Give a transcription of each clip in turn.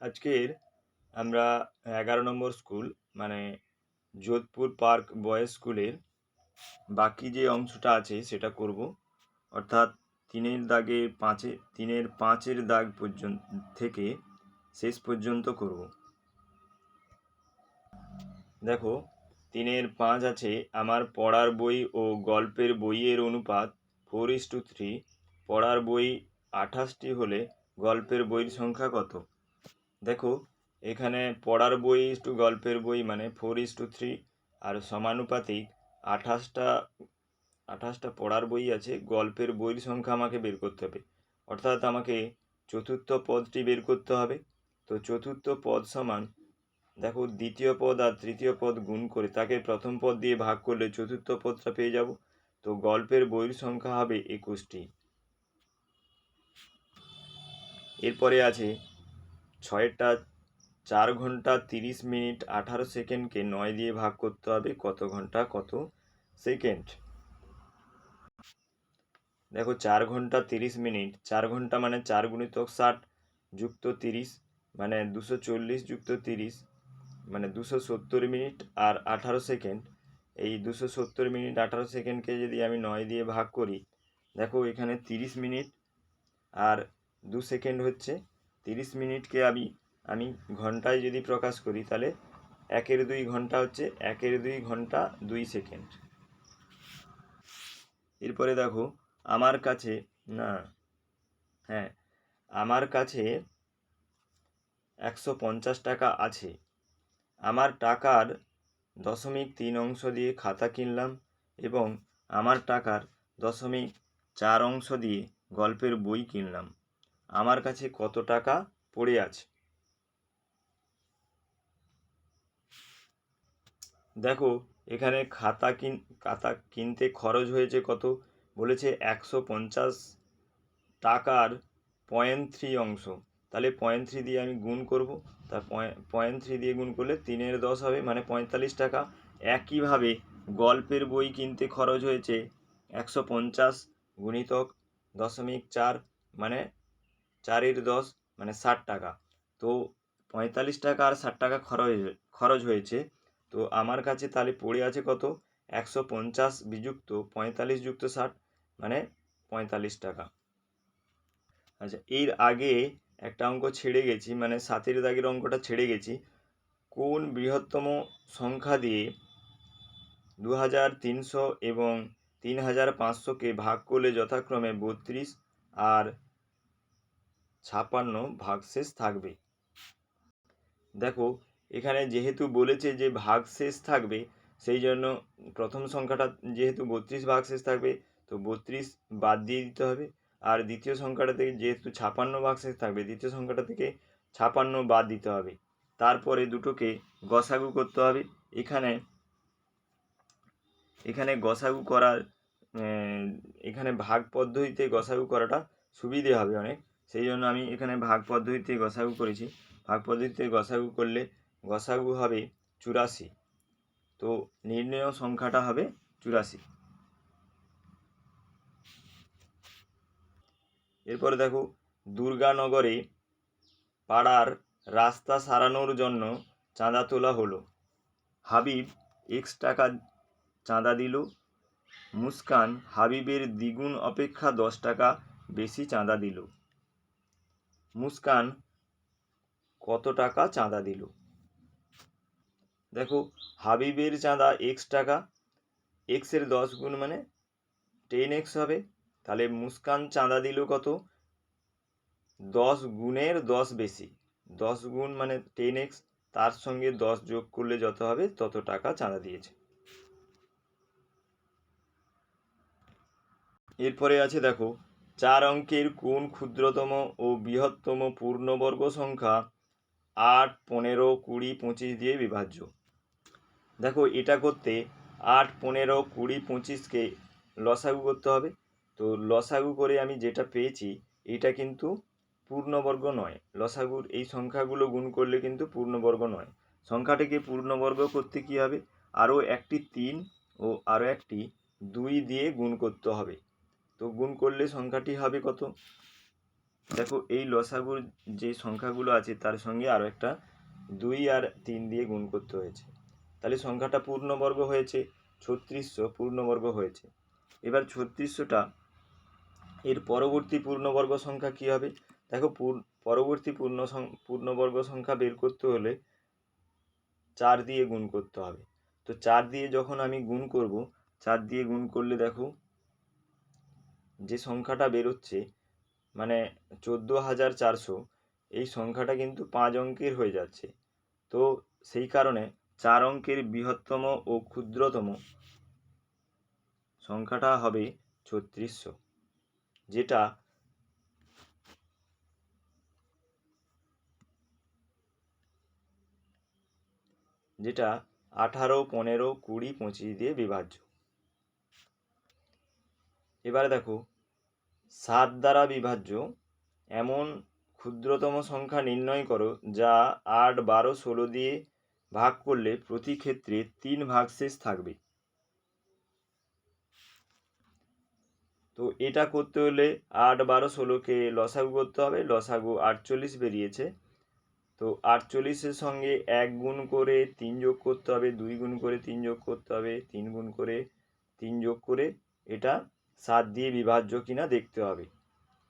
আজকের আমরা 11 নম্বর স্কুল মানে যোধপুর পার্ক বয়েজ স্কুলের বাকি যে অংশটা আছে সেটা করব। অর্থাৎ 3-5 দাগ পর্যন্ত থেকে শেষ পর্যন্ত করব। দেখো, 3-5 আছে আমার পড়ার বই ও গল্পের বইয়ের অনুপাত 4:3। পড়ার বই 28টি হলে গল্পের বইয়ের সংখ্যা কত? দেখো, এখানে পড়ার বই টু গল্পের বই মানে 4:3 আর সমানুপাতিক 28টা 28টা পড়ার বই আছে, গল্পের বইয়ের সংখ্যা আমাকে বের করতে হবে। অর্থাৎ আমাকে চতুর্থ পদটি বের করতে হবে। তো চতুর্থ পদ সমান, দেখো, দ্বিতীয় পদ আর তৃতীয় পদ গুণ করে তাকে প্রথম পদ দিয়ে ভাগ করলে চতুর্থ পদটা পেয়ে যাব। তো গল্পের বইয়ের সংখ্যা হবে 21টি। এরপরে আছে 6টা 4 ঘন্টা 30 মিনিট 18 সেকেন্ডকে 9 দিয়ে ভাগ করতে হবে কত ঘন্টা কত সেকেন্ড। দেখো, 4 ঘন্টা 30 মিনিট, 4 ঘন্টা মানে 4 গুণিতক 60 যুক্ত 30 মানে 240 যুক্ত 30 মানে 270 মিনিট আর 18 সেকেন্ড। এই 270 মিনিট 18 সেকেন্ডকে যদি আমি 9 দিয়ে ভাগ করি, দেখো এখানে 30 মিনিট আর 2 সেকেন্ড হচ্ছে। 30 মিনিটকে আমি ঘন্টায় যদি প্রকাশ করি তাহলে 1/2 ঘন্টা হচ্ছে 1/2 ঘন্টা 2 সেকেন্ড। এরপরে দেখো, আমার কাছে না হ্যাঁ আমার কাছে 150 টাকা আছে। আমার টাকার 0.3 অংশ দিয়ে খাতা কিনলাম এবং আমার টাকার 0.4 অংশ দিয়ে গল্পের বই কিনলাম। আমার কাছে কত টাকা পড়ে আছে? দেখো, এখানে খাতা কিনতে খরচ হয়েছে কত বলেছে, 150 টাকার 0.3 অংশ। তাহলে 0.3 দিয়ে আমি গুণ করব। তা 0.3 দিয়ে গুণ করলে 3-10 হবে মানে 45 টাকা। একইভাবে গল্পের বই কিনতে খরচ হয়েছে 150 গুণিতক 0.4 মানে 4-10 মানে 60 টাকা। তো 45 টাকা আর 60 টাকা খরচ হয়েছে। তো আমার কাছে তাহলে পড়ে আছে কত? 150 বিযুক্ত 45 যুক্ত 60 মানে 45 টাকা। আচ্ছা, এর আগে একটা অঙ্ক ছেড়ে গেছি, মানে 7 দাগের অঙ্কটা ছেড়ে গেছি। কোন বৃহত্তম সংখ্যা দিয়ে 2300 এবং 3500কে ভাগ করলে যথাক্রমে 32 আর 56 ভাগশেষ থাকবে? দেখো, এখানে যেহেতু বলেছে যে ভাগশেষ থাকবে, সেই জন্য প্রথম সংখ্যাটা যেহেতু 32 ভাগশেষ থাকবে, তো 32 বাদ দিয়ে দিতে হবে। আর দ্বিতীয় সংখ্যাটা থেকে যেহেতু 56 ভাগশেষ থাকবে, দ্বিতীয় সংখ্যাটা থেকে 56 বাদ দিতে হবে। তারপরে দুটোকে গসাগু করতে হবে। এখানে এখানে গসাগু করার এখানে ভাগ পদ্ধতিতে গসাগু করাটা সুবিধে হবে অনেক, সেই জন্য আমি এখানে ভাগ পদ্ধতিতে গসাগু করেছি। ভাগ পদ্ধতিতে গসাগু করলে গসাগু হবে 84। তো নির্ণেয় সংখ্যাটা হবে 84। এরপরে দেখো, দুর্গানগরে পাড়ার রাস্তা সারানোর জন্য চাঁদা তোলা হলো। হাবিব টাকা চাঁদা দিল। মুস্কান হাবিবের দ্বিগুণ অপেক্ষা 10 টাকা বেশি চাঁদা দিল। মুস্কান কত টাকা চাঁদা দিল? দেখো, হাবিবের চাঁদা টাকা, এর 10 গুণ মানে 10x হবে। তাহলে মুস্কান চাঁদা দিল কত? 10 গুণের 10 বেশি। 10 গুণ মানে 10x, তার সঙ্গে 10 যোগ করলে যত হবে তত টাকা চাঁদা দিয়েছে। এরপরে আছে দেখো, 4 অঙ্কের কোন ক্ষুদ্রতম ও বৃহত্তম পূর্ণবর্গ সংখ্যা 8, 15, 20, 25 দিয়ে বিভাজ্য? দেখো, এটা করতে 8, 15, 20, 25কে লসাগু করতে হবে। তো লসাগু করে আমি যেটা পেয়েছি এটা কিন্তু পূর্ণবর্গ নয়। লসাগুর এই সংখ্যাগুলো গুণ করলে কিন্তু পূর্ণবর্গ নয়। সংখ্যাটিকে পূর্ণবর্গ করতে কী হবে? আরও একটি 3 ও আরও একটি 2 দিয়ে গুণ করতে হবে। তো গুণ করলে সংখ্যাটি হবে কত? দেখো এই লসাগুর যে সংখ্যাগুলো আছে তার সঙ্গে আরও একটা 2 আর 3 দিয়ে গুণ করতে হয়েছে, তাহলে সংখ্যাটা পূর্ণবর্গ হয়েছে, 3600 পূর্ণবর্গ হয়েছে। এবার 3600টা এর পরবর্তী পূর্ণবর্গ সংখ্যা কী হবে? দেখো পরবর্তী পূর্ণবর্গ সংখ্যা বের করতে হলে 4 দিয়ে গুণ করতে হবে। তো 4 দিয়ে যখন আমি গুণ করব, 4 দিয়ে গুণ করলে দেখো যে সংখ্যাটা বেরোচ্ছে মানে 14,400, এই সংখ্যাটা কিন্তু 5 অঙ্কের হয়ে যাচ্ছে। তো সেই কারণে 4 অঙ্কের বৃহত্তম ও ক্ষুদ্রতম সংখ্যাটা হবে 3600, যেটা যেটা 18, 15, 20, 25 দিয়ে বিভাজ্য। এবারে দেখো 7 দ্বারা বিভাজ্য এমন ক্ষুদ্রতম সংখ্যা নির্ণয় করো যা 8, 12, 16 দিয়ে ভাগ করলে প্রতি ক্ষেত্রে 3 ভাগশেষ থাকবে। তো এটা করতে হলে 8, 12, 16কে লসাগু করতে হবে। লসাগু 48 বেরিয়েছে। তো 48-এর সঙ্গে 1 গুণ করে 3 যোগ করতে হবে, 2 গুণ করে 3 যোগ করতে হবে, 3 গুণ করে 3 যোগ করে এটা 7 দিয়ে বিভাজ্য কিনা দেখতে হবে।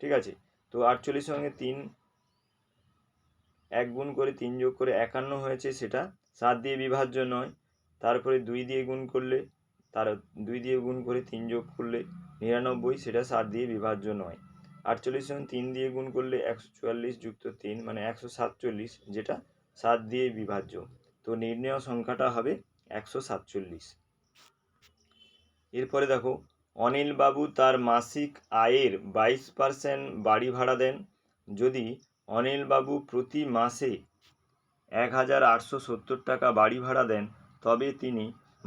ঠিক আছে? তো 48 সঙ্গে 3 1 গুণ করে 3 যোগ করে 51 হয়েছে, সেটা 7 দিয়ে বিভাজ্য নয়। তারপরে 2 দিয়ে গুণ করলে, তার 2 দিয়ে গুণ করে 3 যোগ করলে 99, সেটা 7 দিয়ে বিভাজ্য নয়। 48 সঙ্গে 3 দিয়ে গুণ করলে 144 যুক্ত 3 মানে 147, যেটা 7 দিয়ে বিভাজ্য। তো নির্ণেয় সংখ্যাটা হবে 147। এরপরে দেখো অনিলবাবু তার মাসিক আয়ের 22% বাড়ি ভাড়া দেন। যদি অনিলবাবু প্রতি মাসে 1,870 টাকা বাড়ি ভাড়া দেন, তবে তিনি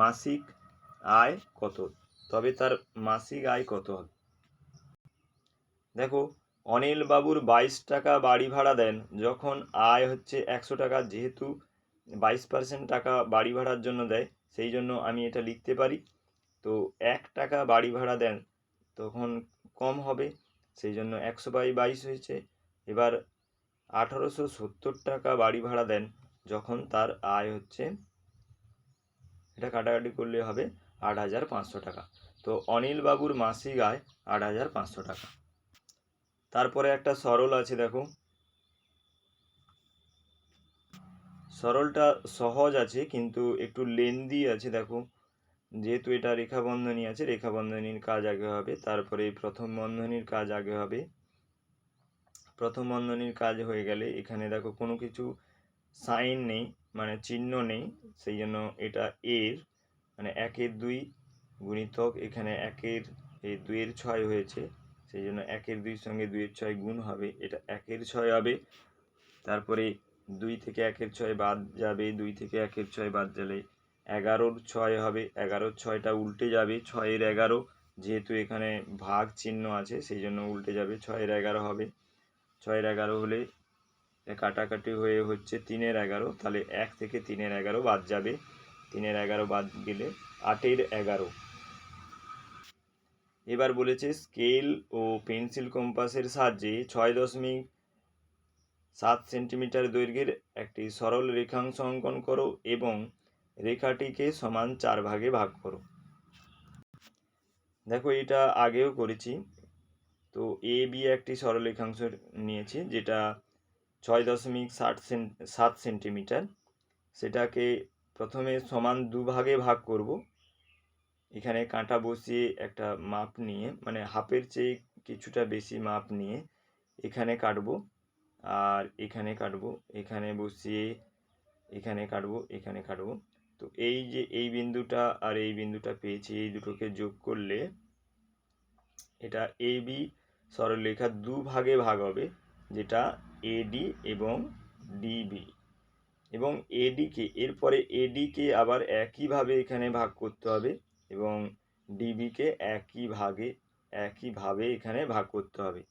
মাসিক আয় কত? তবে তার মাসিক আয় কত হবে? দেখো অনিলবাবুর 22 টাকা বাড়ি ভাড়া দেন, যখন আয় হচ্ছে 100 টাকা, যেহেতু 22% টাকা বাড়ি ভাড়ার জন্য দেয়, সেই জন্য আমি এটা লিখতে পারি। তো 1 টাকা বাড়ি ভাড়া দেন তখন কম হবে, সেই জন্য 100/22 হয়েছে। এবার 1,870 টাকা বাড়ি ভাড়া দেন যখন তার আয় হচ্ছে, এটা কাটাকাটি করলে হবে 8,500 টাকা। তো অনিলবাবুর মাসিক আয় 8,500 টাকা। তারপরে একটা সরল আছে, দেখো সরলটা সহজ আছে কিন্তু একটু লেন্দি আছে। দেখো যেহেতু এটা রেখা বন্ধনী আছে, রেখা বন্ধনীর কাজ আগে হবে, তারপরে প্রথম বন্ধনীর কাজ আগে হবে। প্রথম বন্ধনীর কাজ হয়ে গেলে এখানে দেখো কোনো কিছু সাইন নেই, মানে চিহ্ন নেই, সেই জন্য এটা এর মানে 1-এর 2 গুণিতক এখানে 1-এর এই 2-এর 6 হয়েছে, সেই জন্য 1-এর 2 সঙ্গে 2-এর 6 গুণ হবে, এটা 1-এর 6 হবে। তারপরে 2 থেকে 1-এর 6 বাদ যাবে, 2 থেকে 1-এর 6 বাদ গেলে 11-র 6 হবে, 11-র 6টা উল্টে যাবে, 6-এর 11, যেহেতু এখানে ভাগ চিহ্ন আছে সেই জন্য উল্টে যাবে, 6-এর 11 হবে। 6-এর 11 হলে কাটাকাটি হয়ে হচ্ছে 3-এর 11, তাহলে 1 থেকে 3-এর 11 বাদ যাবে, 3-এর 11 বাদ গেলে 8-এর 11। এবার বলেছে স্কেল ও পেন্সিল কম্পাসের সাহায্যে 6.7 সেন্টিমিটার দৈর্ঘ্যের একটি সরল রেখাংশ অঙ্কন করো এবং রেখাটিকে সমান 4 ভাগে ভাগ করো। দেখো এটা আগেও করেছি। তো এ বি একটি সরল রেখাংশ নিয়েছি যেটা 6.7 সেন্টিমিটার, সেটাকে প্রথমে সমান 2 ভাগে ভাগ করব। এখানে কাঁটা বসিয়ে একটা মাপ নিয়ে, মানে হাফের চেয়ে কিছুটা বেশি মাপ নিয়ে এখানে কাটবো আর এখানে কাটবো, এখানে বসিয়ে এখানে কাটবো, এখানে কাটবো। তো এই যে এই বিন্দুটা আর এই বিন্দুটা পেয়েছি, এই দুটোকে যোগ করলে এটা এ বি সরলরেখা 2 ভাগে ভাগ হবে, যেটা এডি এবং ডিবি। এবং এডিকে এরপরে এডিকে আবার একইভাবে এখানে ভাগ করতে হবে এবং ডিবিকে একইভাবে এখানে ভাগ করতে হবে।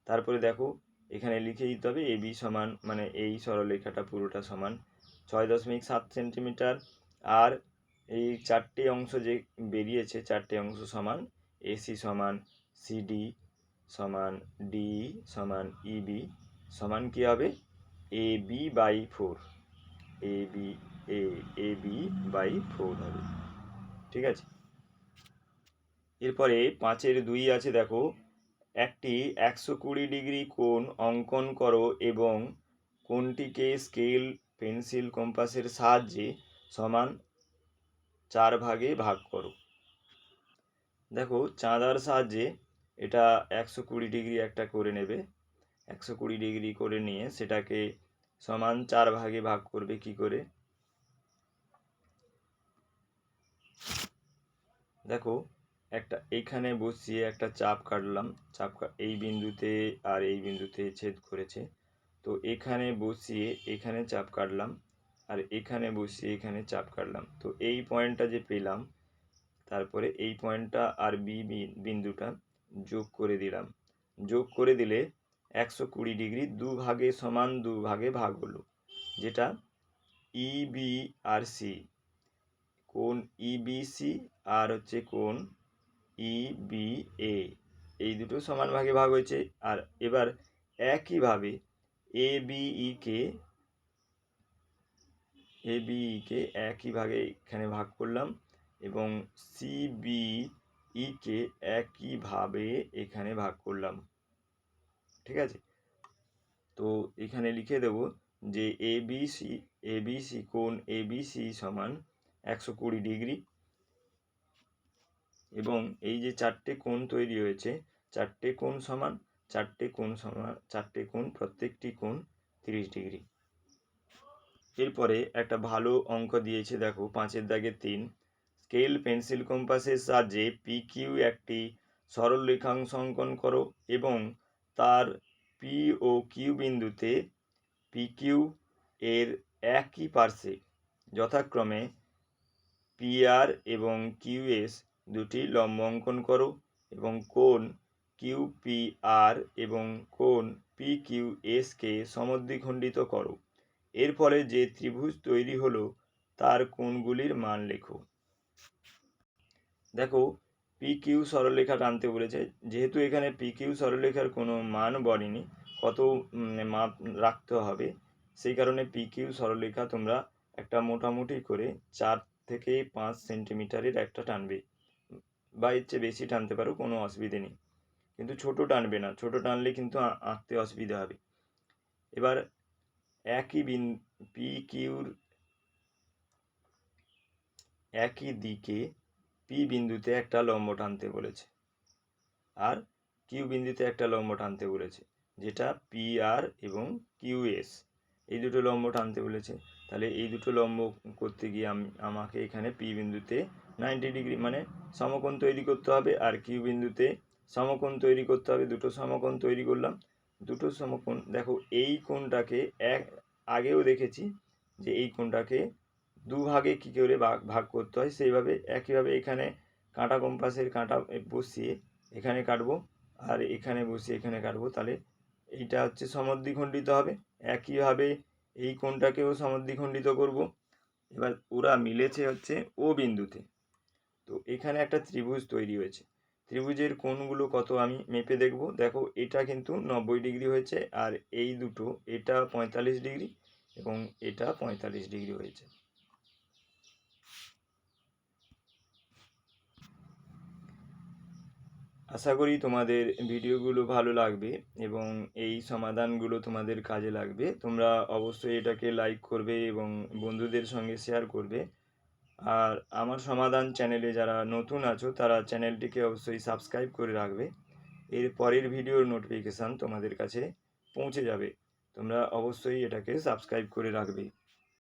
তারপরে দেখো এখানে লিখে দিতে হবে এবি সমান, মানে এই সরলরেখাটা পুরোটা সমান 6.7 সেন্টিমিটার, আর এই 4টে অংশ যে বেরিয়েছে 4টে অংশ সমান এসি সমান সিডি সমান ডি সমান ইবি সমান কী হবে a b by 4, a b by 4 হবে। ঠিক আছে, এরপরে 5-এর 2 আছে, দেখো একটি 120 ডিগ্রি কোণ অঙ্কন করো এবং কোণটিকে স্কেল পেন্সিল কম্পাসের সাহায্যে সমান 4 ভাগে ভাগ করো। দেখো চাঁদার সাহায্যে এটা 120 ডিগ্রি একটা করে নেবে, 120 ডিগ্রি করে নিয়ে সেটাকে সমান 4 ভাগে ভাগ করবে কি করে, দেখো একটা এইখানে বসিয়ে একটা চাপ কাটলাম, এই বিন্দুতে আর এই বিন্দুতে ছেদ করেছে, তো এখানে বসিয়ে এখানে চাপ কাটলাম আর এখানে বসিয়ে এখানে চাপ কাটলাম, তো এই পয়েন্টটা যে পেলাম তারপরে এই পয়েন্টটা আর বি বিন্দুটা যোগ করে দিলাম, যোগ করে দিলে 120 ডিগ্রি দুভাগে সমান 2 ভাগে ভাগ হলো, যেটা ইবি আর সি, কোণ ইবিসি আর হচ্ছে কোণ ইবিএ, এই দুটো সমান ভাগে ভাগ হয়েছে। আর এবার একইভাবে এবিইকে একই ভাগে এখানে ভাগ করলাম এবং সিবিইকে একইভাবে এখানে ভাগ করলাম। ঠিক আছে, তো এখানে লিখে দেব যে এবিসি কোণ এবিসি সমান 120 ডিগ্রি এবং এই যে 4টে কোণ তৈরি হয়েছে, 4টে কোণ সমান প্রত্যেকটি কোণ 30 ডিগ্রি। এরপরে একটা ভালো অঙ্ক দিয়েছে, দেখো 5-এর দাগে 3, স্কেল পেন্সিল কম্পাসের সাহায্যে পি কিউ একটি সরল রেখাংশ অঙ্কন করো এবং তার পি ও কিউ বিন্দুতে পি কিউ এর একই পার্শ্বে যথাক্রমে পি আর এবং কিউ এস দুটি লম্ব অঙ্কন করো এবং কোণ কিউ পি আর এবং কোণ পি কিউ এসকে সমদ্বিখণ্ডিত করো, এর ফলে যে ত্রিভুজ তৈরি হলো তার কোণগুলির মান লেখো। দেখো পি কিউ সরলরেখা টানতে বলেছে, যেহেতু এখানে পি কিউ সরলরেখার কোনো মান বলেনি, কত মাপ রাখতে হবে, সেই কারণে পি কিউ সরলরেখা তোমরা একটা মোটামুটি করে 4 থেকে 5 সেন্টিমিটারের একটা টানবে, বা এর চেয়ে বেশি টানতে পারো, কোনো অসুবিধে নেই, কিন্তু ছোট টানবে না, ছোট টানলে কিন্তু আঁকতে অসুবিধা হবে। এবার একই পি কিউর একই দিকে পি বিন্দুতে একটা লম্ব টানতে বলেছে আর কিউ বিন্দুতে একটা লম্ব টানতে বলেছে, যেটা পি আর এবং কিউ এস, এই দুটো লম্ব টানতে বলেছে। তাহলে এই দুটো লম্ব করতে গিয়ে আমাকে এখানে পি বিন্দুতে 90 ডিগ্রি মানে সমকোণ তৈরি করতে হবে আর কিউ বিন্দুতে সমকোণ তৈরি করতে হবে, দুটো সমকোণ তৈরি করলাম। দুটো সমকোণ, দেখো এই কোণটাকে আগেও দেখেছি যে এই কোণটাকে দুভাগে কী করে ভাগ করতে হয়, সেইভাবে একইভাবে এখানে কাঁটা কম্পাসের কাঁটা বসিয়ে এখানে কাটবো আর এখানে বসিয়ে এখানে কাটবো, তাহলে এইটা হচ্ছে সমদ্বিখণ্ডিত হবে। একইভাবে এই কোণটাকেও সমদ্বিখণ্ডিত করব। এবার ওরা মিলেছে হচ্ছে ও বিন্দুতে, তো এখানে একটা ত্রিভুজ তৈরি হয়েছে, ত্রিভুজের কোণগুলো কত আমি মেপে দেখব। দেখো এটা কিন্তু 90 ডিগ্রি হয়েছে আর এই দুটো, এটা 45 ডিগ্রি এবং এটা 45 ডিগ্রি হয়েছে। আশা করি তোমাদের ভিডিওগুলো ভালো লাগবে এবং এই সমাধানগুলো তোমাদের কাজে লাগবে। তোমরা অবশ্যই এটাকে লাইক করবে এবং বন্ধুদের সঙ্গে শেয়ার করবে। আর আমার সমাধান চ্যানেলে যারা নতুন আছো তারা চ্যানেলটিকে অবশ্যই সাবস্ক্রাইব করে রাখবে, এর পরের ভিডিওর নোটিফিকেশান তোমাদের কাছে পৌঁছে যাবে, তোমরা অবশ্যই এটাকে সাবস্ক্রাইব করে রাখবে।